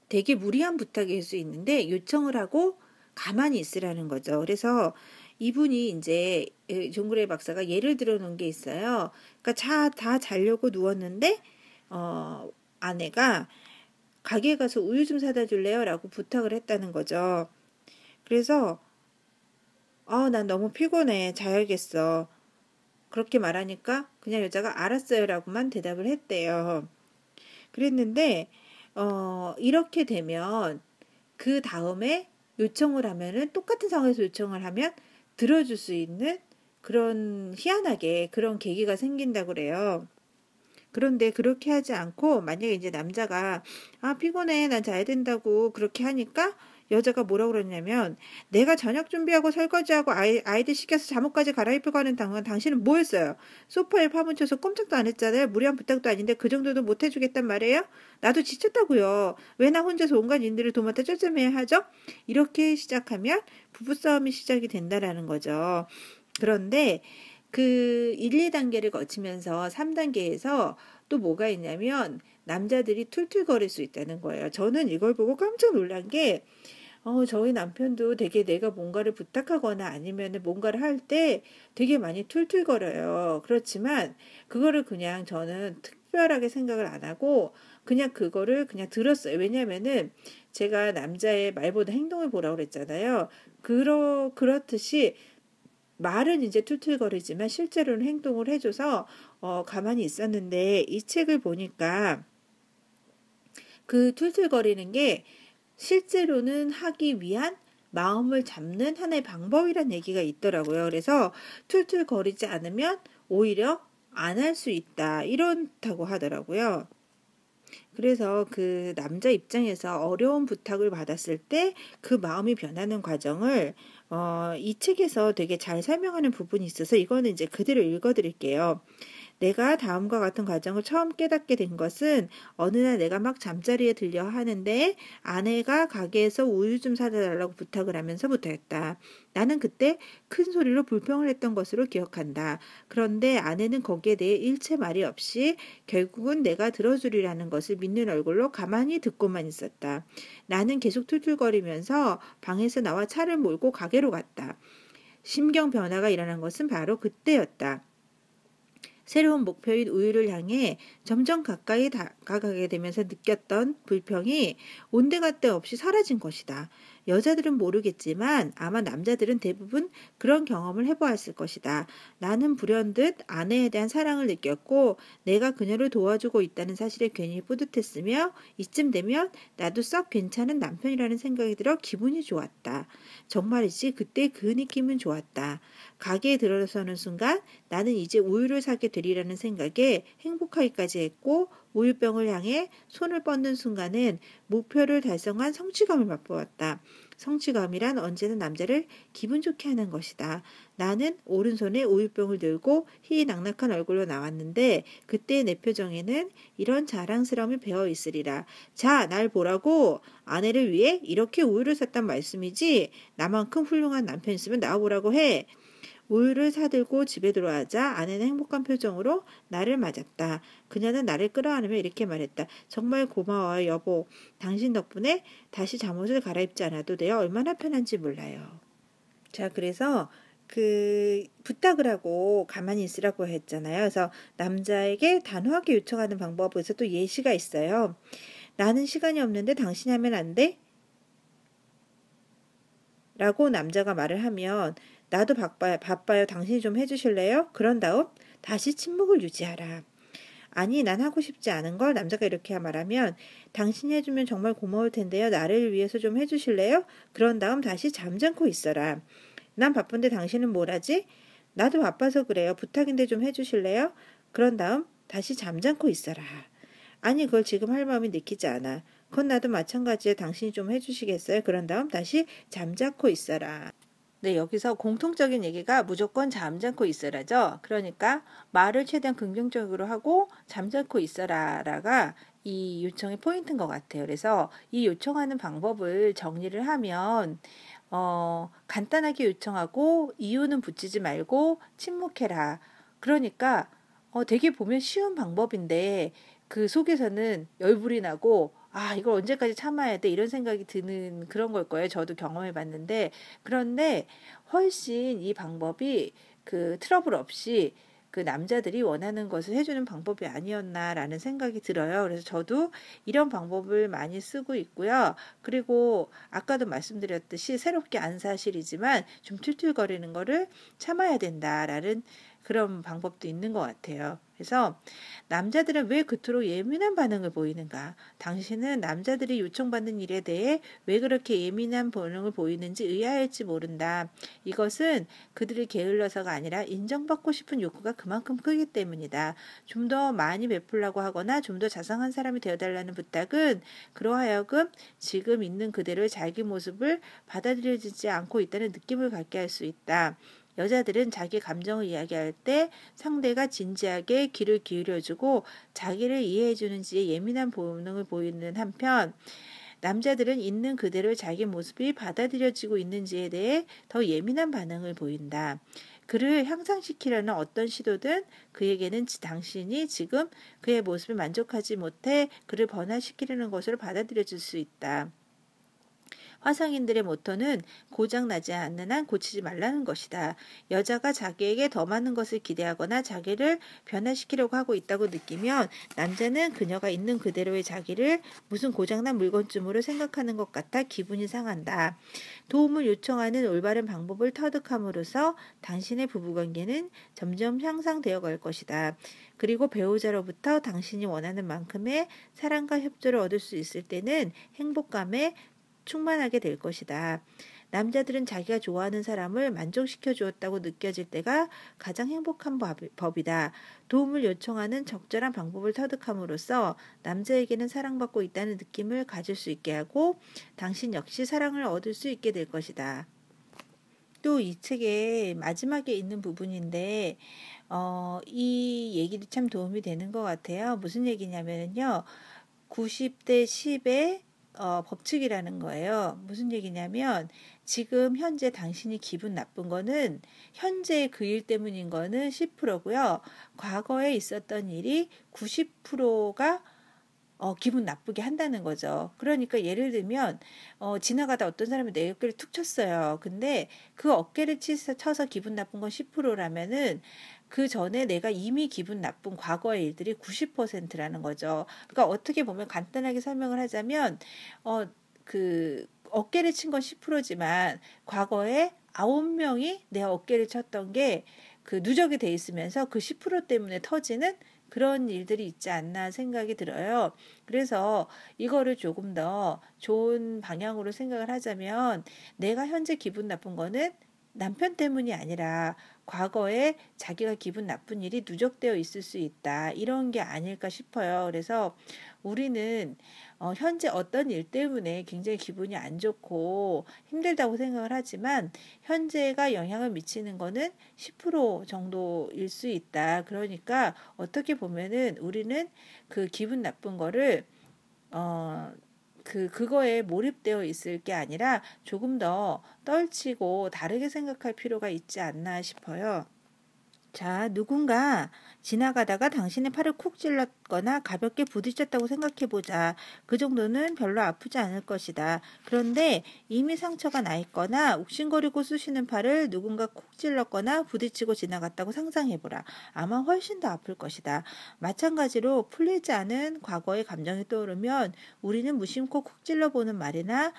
되게 무리한 부탁일 수 있는데 요청을 하고 가만히 있으라는 거죠. 그래서 이분이 이제 종그레 박사가 예를 들어 놓은 게 있어요. 그러니까 다 자려고 누웠는데 아내가 가게에 가서 우유 좀 사다 줄래요? 라고 부탁을 했다는 거죠. 그래서 난 너무 피곤해. 자야겠어. 그렇게 말하니까 그냥 여자가 알았어요 라고만 대답을 했대요. 그랬는데 이렇게 되면 그 다음에 요청을 하면은 똑같은 상황에서 요청을 하면 들어줄 수 있는 그런 희한하게 그런 계기가 생긴다고 그래요. 그런데 그렇게 하지 않고 만약에 이제 남자가 피곤해 난 자야 된다고 그렇게 하니까 여자가 뭐라고 그러냐면 내가 저녁 준비하고 설거지하고 아이들 시켜서 잠옷까지 갈아입히고 하는 당은 당신은 뭐 했어요? 소파에 파묻혀서 꼼짝도 안 했잖아요. 무리한 부탁도 아닌데 그 정도도 못 해주겠단 말이에요? 나도 지쳤다고요. 왜 나 혼자서 온갖 일들을 도맡아 쩔쩔매야 하죠? 이렇게 시작하면 부부싸움이 시작이 된다라는 거죠. 그런데 그 1, 2단계를 거치면서 3단계에서 또 뭐가 있냐면 남자들이 툴툴거릴 수 있다는 거예요. 저는 이걸 보고 깜짝 놀란 게 저희 남편도 되게 내가 뭔가를 부탁하거나 아니면 뭔가를 할 때 되게 많이 툴툴거려요. 그렇지만 그거를 그냥 저는 특별하게 생각을 안 하고 그냥 그거를 그냥 들었어요. 왜냐면은 제가 남자의 말보다 행동을 보라고 그랬잖아요. 그렇듯이 말은 이제 툴툴거리지만 실제로는 행동을 해줘서 가만히 있었는데 이 책을 보니까 그 툴툴거리는 게 실제로는 하기 위한 마음을 잡는 하나의 방법이란 얘기가 있더라고요. 그래서 툴툴거리지 않으면 오히려 안 할 수 있다. 이렇다고 하더라고요. 그래서 그 남자 입장에서 어려운 부탁을 받았을 때 그 마음이 변하는 과정을 이 책에서 되게 잘 설명하는 부분이 있어서 이거는 이제 그대로 읽어드릴게요. 내가 다음과 같은 과정을 처음 깨닫게 된 것은 어느 날 내가 막 잠자리에 들려 하는데 아내가 가게에서 우유 좀 사다 달라고 부탁을 하면서부터였다. 나는 그때 큰 소리로 불평을 했던 것으로 기억한다. 그런데 아내는 거기에 대해 일체 말이 없이 결국은 내가 들어주리라는 것을 믿는 얼굴로 가만히 듣고만 있었다. 나는 계속 툴툴거리면서 방에서 나와 차를 몰고 가게로 갔다. 심경 변화가 일어난 것은 바로 그때였다. 새로운 목표인 우유를 향해 점점 가까이 다가가게 되면서 느꼈던 불평이 온데간데 없이 사라진 것이다. 여자들은 모르겠지만 아마 남자들은 대부분 그런 경험을 해보았을 것이다. 나는 불현듯 아내에 대한 사랑을 느꼈고 내가 그녀를 도와주고 있다는 사실에 괜히 뿌듯했으며 이쯤 되면 나도 썩 괜찮은 남편이라는 생각이 들어 기분이 좋았다. 정말이지 그때 그 느낌은 좋았다. 가게에 들어서는 순간 나는 이제 우유를 사게 되리라는 생각에 행복하기까지 했고 우유병을 향해 손을 뻗는 순간은 목표를 달성한 성취감을 맛보았다. 성취감이란 언제나 남자를 기분 좋게 하는 것이다. 나는 오른손에 우유병을 들고 희낙낙한 얼굴로 나왔는데 그때 내 표정에는 이런 자랑스러움이 배어 있으리라. 자, 날 보라고. 아내를 위해 이렇게 우유를 샀단 말씀이지. 나만큼 훌륭한 남편 있으면 나와보라고 해. 우유를 사들고 집에 들어가자 아내는 행복한 표정으로 나를 맞았다. 그녀는 나를 끌어안으며 이렇게 말했다. 정말 고마워요, 여보. 당신 덕분에 다시 잠옷을 갈아입지 않아도 돼요. 얼마나 편한지 몰라요. 자, 그래서 그 부탁을 하고 가만히 있으라고 했잖아요. 그래서 남자에게 단호하게 요청하는 방법에서 또 예시가 있어요. 나는 시간이 없는데 당신이 하면 안 돼? 라고 남자가 말을 하면 나도 바빠요. 당신이 좀 해주실래요? 그런 다음 다시 침묵을 유지하라. 아니, 난 하고 싶지 않은 걸 남자가 이렇게 말하면 당신이 해주면 정말 고마울 텐데요. 나를 위해서 좀 해주실래요? 그런 다음 다시 잠잠고 있어라. 난 바쁜데 당신은 뭘 하지? 나도 바빠서 그래요. 부탁인데 좀 해주실래요? 그런 다음 다시 잠잠고 있어라. 아니, 그걸 지금 할 마음이 내키지 않아. 그건 나도 마찬가지에 당신이 좀 해주시겠어요? 그런 다음 다시 잠자코 있어라. 네, 여기서 공통적인 얘기가 무조건 잠자코 있어라죠. 그러니까 말을 최대한 긍정적으로 하고 잠자코 있어라가 이 요청의 포인트인 것 같아요. 그래서 이 요청하는 방법을 정리를 하면 간단하게 요청하고 이유는 붙이지 말고 침묵해라. 그러니까 되게 보면 쉬운 방법인데 그 속에서는 열불이 나고 이걸 언제까지 참아야 돼? 이런 생각이 드는 그런 걸 거예요. 저도 경험해 봤는데. 그런데 훨씬 이 방법이 그 트러블 없이 그 남자들이 원하는 것을 해주는 방법이 아니었나라는 생각이 들어요. 그래서 저도 이런 방법을 많이 쓰고 있고요. 그리고 아까도 말씀드렸듯이 새롭게 안 사실이지만 좀 툴툴거리는 거를 참아야 된다라는 그런 방법도 있는 것 같아요. 그래서 남자들은 왜 그토록 예민한 반응을 보이는가? 당신은 남자들이 요청받는 일에 대해 왜 그렇게 예민한 반응을 보이는지 의아할지 모른다. 이것은 그들을 게을러서가 아니라 인정받고 싶은 욕구가 그만큼 크기 때문이다. 좀 더 많이 베풀라고 하거나 좀 더 자상한 사람이 되어달라는 부탁은 그러하여금 지금 있는 그대로의 자기 모습을 받아들여지지 않고 있다는 느낌을 갖게 할 수 있다. 여자들은 자기 감정을 이야기할 때 상대가 진지하게 귀를 기울여주고 자기를 이해해주는지에 예민한 반응을 보이는 한편 남자들은 있는 그대로의 자기 모습이 받아들여지고 있는지에 대해 더 예민한 반응을 보인다. 그를 향상시키려는 어떤 시도든 그에게는 당신이 지금 그의 모습에 만족하지 못해 그를 변화시키려는 것으로 받아들여질 수 있다. 화성인들의 모토는 고장나지 않는 한 고치지 말라는 것이다. 여자가 자기에게 더 많은 것을 기대하거나 자기를 변화시키려고 하고 있다고 느끼면 남자는 그녀가 있는 그대로의 자기를 무슨 고장난 물건쯤으로 생각하는 것 같아 기분이 상한다. 도움을 요청하는 올바른 방법을 터득함으로써 당신의 부부관계는 점점 향상되어 갈 것이다. 그리고 배우자로부터 당신이 원하는 만큼의 사랑과 협조를 얻을 수 있을 때는 행복감에 충만하게 될 것이다. 남자들은 자기가 좋아하는 사람을 만족시켜 주었다고 느껴질 때가 가장 행복한 법이다. 도움을 요청하는 적절한 방법을 터득함으로써 남자에게는 사랑받고 있다는 느낌을 가질 수 있게 하고 당신 역시 사랑을 얻을 수 있게 될 것이다. 또 이 책의 마지막에 있는 부분인데 이 얘기도 참 도움이 되는 것 같아요. 무슨 얘기냐면요. 90대 10의 법칙이라는 거예요. 무슨 얘기냐면 지금 현재 당신이 기분 나쁜 거는 현재 그 일 때문인 거는 10%고요. 과거에 있었던 일이 90%가 기분 나쁘게 한다는 거죠. 그러니까 예를 들면 지나가다 어떤 사람이 내 어깨를 툭 쳤어요. 근데 그 어깨를 쳐서 기분 나쁜 건 10%라면은 그 전에 내가 이미 기분 나쁜 과거의 일들이 90%라는 거죠. 그러니까 어떻게 보면 간단하게 설명을 하자면 그 어깨를 친 건 10%지만 과거에 9명이 내 어깨를 쳤던 게 그 누적이 돼 있으면서 그 10% 때문에 터지는 그런 일들이 있지 않나 생각이 들어요. 그래서 이거를 조금 더 좋은 방향으로 생각을 하자면 내가 현재 기분 나쁜 거는 남편 때문이 아니라 과거에 자기가 기분 나쁜 일이 누적되어 있을 수 있다. 이런 게 아닐까 싶어요. 그래서 우리는 현재 어떤 일 때문에 굉장히 기분이 안 좋고 힘들다고 생각을 하지만 현재가 영향을 미치는 거는 10% 정도일 수 있다. 그러니까 어떻게 보면은 우리는 그 기분 나쁜 거를 그거에 몰입되어 있을 게 아니라 조금 더 떨치고 다르게 생각할 필요가 있지 않나 싶어요. 자, 누군가 지나가다가 당신의 팔을 콕 찔렀거나 가볍게 부딪혔다고 생각해 보자. 그 정도는 별로 아프지 않을 것이다. 그런데 이미 상처가 나 있거나 욱신거리고 쑤시는 팔을 누군가 콕 찔렀거나 부딪히고 지나갔다고 상상해 보라. 아마 훨씬 더 아플 것이다. 마찬가지로 풀리지 않은 과거의 감정이 떠오르면 우리는 무심코 콕 찔러보는 말이나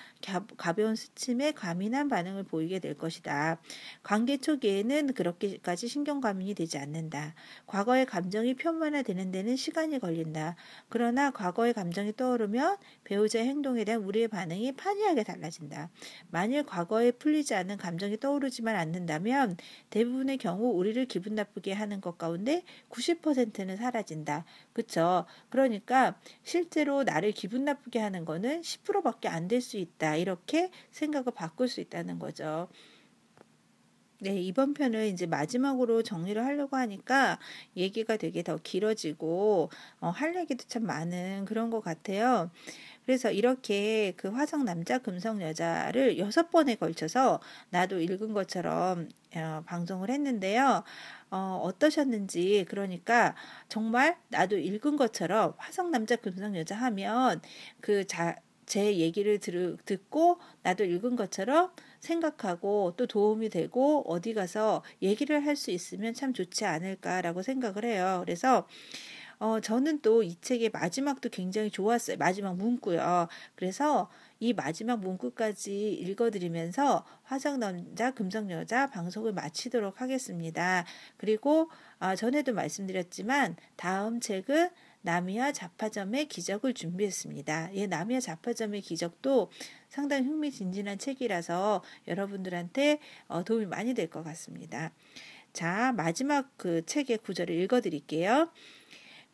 가벼운 스침에 과민한 반응을 보이게 될 것이다. 관계 초기에는 그렇게까지 신경과민이 되지 않는다. 과거의 감정이 표면화되는 데는 시간이 걸린다. 그러나 과거의 감정이 떠오르면 배우자의 행동에 대한 우리의 반응이 판이하게 달라진다. 만일 과거에 풀리지 않은 감정이 떠오르지만 않는다면 대부분의 경우 우리를 기분 나쁘게 하는 것 가운데 90%는 사라진다. 그쵸? 그러니까 실제로 나를 기분 나쁘게 하는 거는 10%밖에 안 될 수 있다. 이렇게 생각을 바꿀 수 있다는 거죠. 네, 이번 편을 이제 마지막으로 정리를 하려고 하니까 얘기가 되게 더 길어지고 할 얘기도 참 많은 그런 것 같아요. 그래서 이렇게 그 화성 남자 금성 여자를 6번에 걸쳐서 나도 읽은 것처럼 방송을 했는데요. 어떠셨는지, 그러니까 정말 나도 읽은 것처럼 화성 남자 금성 여자 하면 제 얘기를 듣고 나도 읽은 것처럼 생각하고 또 도움이 되고 어디 가서 얘기를 할 수 있으면 참 좋지 않을까라고 생각을 해요. 그래서 저는 또 이 책의 마지막도 굉장히 좋았어요. 마지막 문구요. 그래서 이 마지막 문구까지 읽어드리면서 화성남자 금성여자 방송을 마치도록 하겠습니다. 그리고 전에도 말씀드렸지만 다음 책은 나미와 잡화점의 기적을 준비했습니다. 예, 나미와 잡화점의 기적도 상당히 흥미진진한 책이라서 여러분들한테 도움이 많이 될 것 같습니다. 자, 마지막 그 책의 구절을 읽어드릴게요.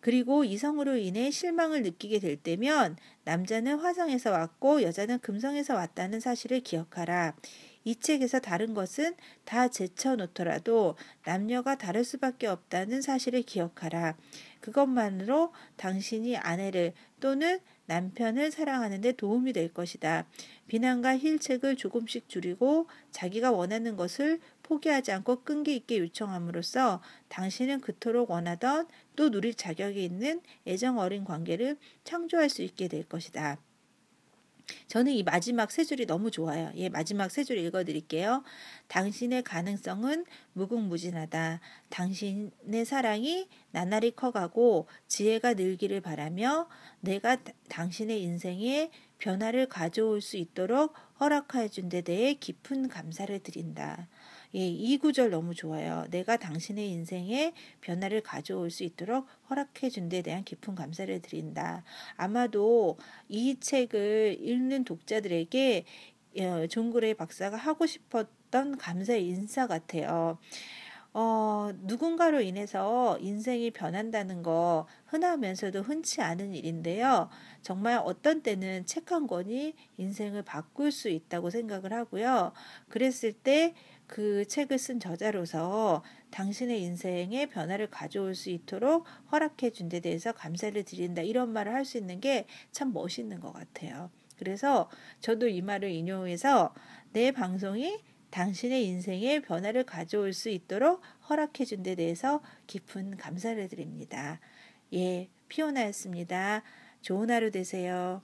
그리고 이성으로 인해 실망을 느끼게 될 때면 남자는 화성에서 왔고 여자는 금성에서 왔다는 사실을 기억하라. 이 책에서 다른 것은 다 제쳐놓더라도 남녀가 다를 수밖에 없다는 사실을 기억하라. 그것만으로 당신이 아내를 또는 남편을 사랑하는 데 도움이 될 것이다. 비난과 힐책을 조금씩 줄이고 자기가 원하는 것을 포기하지 않고 끈기 있게 요청함으로써 당신은 그토록 원하던 또 누릴 자격이 있는 애정 어린 관계를 창조할 수 있게 될 것이다. 저는 이 마지막 세 줄이 너무 좋아요. 예, 마지막 세 줄 읽어드릴게요. 당신의 가능성은 무궁무진하다. 당신의 사랑이 나날이 커가고 지혜가 늘기를 바라며 내가 당신의 인생에 변화를 가져올 수 있도록 허락해 준 데 대해 깊은 감사를 드린다. 예, 이 구절 너무 좋아요. 내가 당신의 인생에 변화를 가져올 수 있도록 허락해 준 데 대한 깊은 감사를 드린다. 아마도 이 책을 읽는 독자들에게 존 그레이 박사가 하고 싶었던 감사의 인사 같아요. 누군가로 인해서 인생이 변한다는 거 흔하면서도 흔치 않은 일인데요. 정말 어떤 때는 책 한 권이 인생을 바꿀 수 있다고 생각을 하고요. 그랬을 때 그 책을 쓴 저자로서 당신의 인생에 변화를 가져올 수 있도록 허락해 준 데 대해서 감사를 드린다. 이런 말을 할 수 있는 게 참 멋있는 것 같아요. 그래서 저도 이 말을 인용해서 내 방송이 당신의 인생에 변화를 가져올 수 있도록 허락해 준 데 대해서 깊은 감사를 드립니다. 예, 피오나였습니다. 좋은 하루 되세요.